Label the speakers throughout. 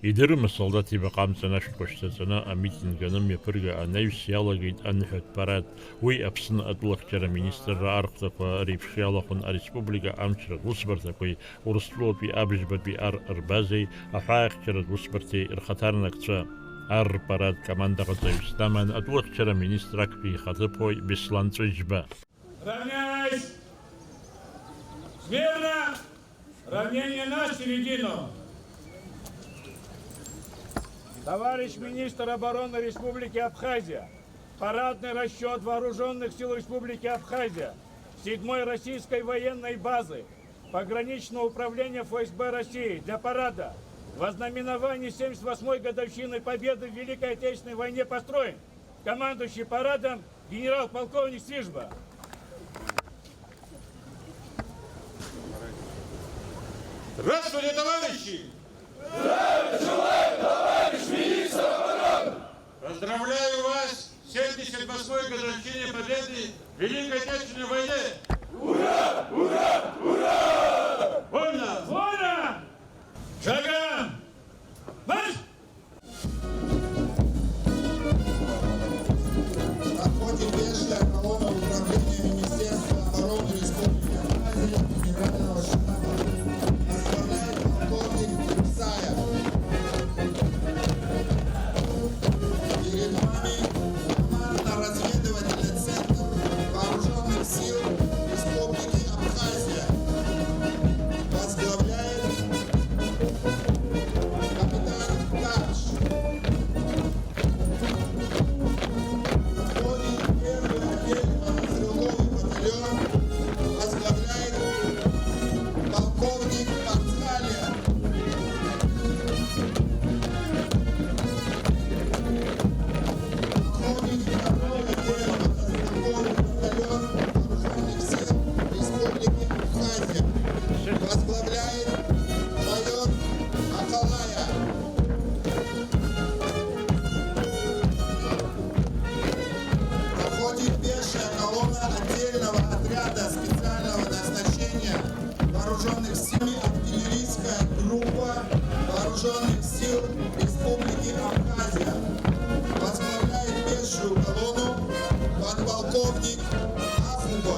Speaker 1: Идырым солдати бақамцанаш қоштасына митингінің мепірге анайвсиялагид анхет парад уи апсын атлахчара министрра арқтапа рипшиялахун республика амчрат вусбартакой урслопи абжбаби арбазей афаахчарат вусбарти ирхатарнакца ар парад команда готовистаман атлахчара министрак пи хатапой бесланцижба.
Speaker 2: Равняйсь! Смирно! Равнение на середину! Товарищ министр обороны Республики Абхазия, парадный расчет Вооруженных сил Республики Абхазия, 7-й российской военной базы, пограничного управления ФСБ России для парада в ознаменовании 78-й годовщины Победы в Великой Отечественной войне построен командующий парадом генерал-полковник Сижба. Здравствуйте, товарищи!
Speaker 3: Здравия желаю, товарищ министр обороны!
Speaker 2: Поздравляю вас с 78-й годовщиной Победы в Великой Отечественной войне!
Speaker 3: Ура! Ура! Ура!
Speaker 2: Вольно! Вольно! Шагом! Марш!
Speaker 4: Проходит пешая колонна управления Министерства обороны Республики Абхазия Генерального штаба. Возглавляет полковник Исаев. Перед вами командно-разведывательный центр Вооруженных сил Республики Абхазия. Возглавляет капитан Карш. Первый отдельный стрелковый батальон возглавляет полковник Пацхалия. Входит второй отдельный стрелковый батальон Вооруженных сил Республики Абхазия. Возглавляет майор Акалая. Проходит пешая колонна отдельного отряда специального назначения Вооруженных сил, артиллерийская группа Вооруженных сил Республики Абхазия. Возглавляет пешую колонну подполковник Ахуба.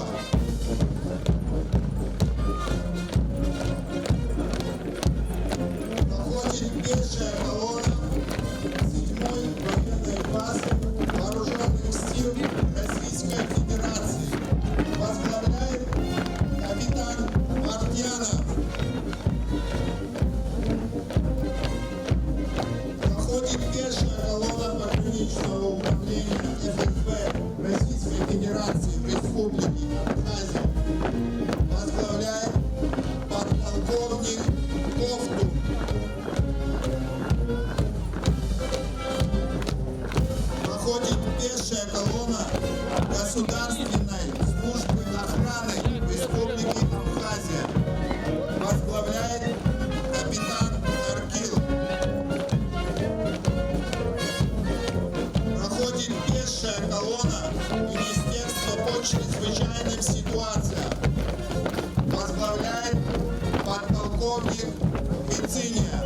Speaker 4: Проходит пешая колонна 7-й военной базы Вооруженных сил Российской Федерации. Возглавляет капитан Мартьянов. Проходит пешая колонна пограничного управления ФСБ Российской Федерации в Республике Абхазия. Возглавляет подполковник Кофту. Проходит пешая колонна Государственной службы охраны Республики Абхазия. Возглавляет капитан Аркил. Проходит пешая колонна Министерства по чрезвычайным ситуациям. Возглавляет подполковник Мициния.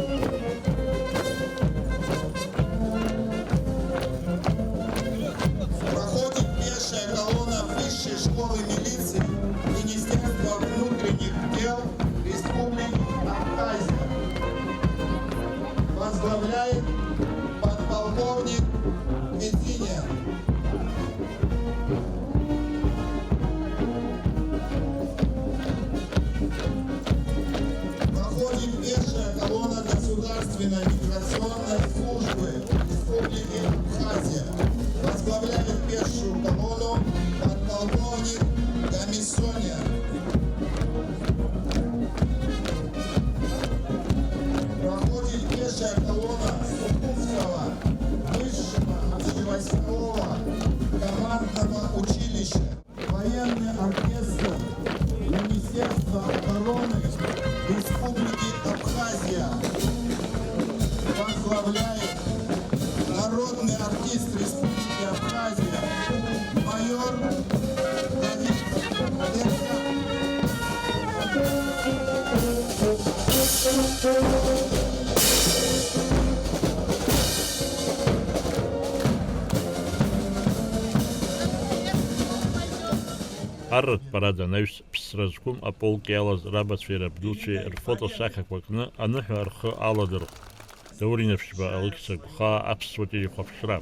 Speaker 4: Проходит пешая колонна Высшей школы милиции Министерства внутренних дел Республики Абхазия. Возглавляет подполковник Мединия. Проходит пешая колонна Государственной миграционной службы Республики Абхазия. Возглавляет пешую колонну подполковник Комиссония. Проходит пешая колонна Сукумского высшего общевойскового командного училища. Военный оркестр Министерства обороны Республики Абхазия. Возглавляет народный артист Республики Абхазия майор Давид Деркан.
Speaker 1: Аррат парада наҩс ԥсра зқәым аполк иалаз рабацәеи рабдуцәеи рфотосахьақәа кны аныҳәа рхы аладырхәт. Даур Инаԥшьба, Алықьса Гәхаа, Аԥсуа телехәаԥшра.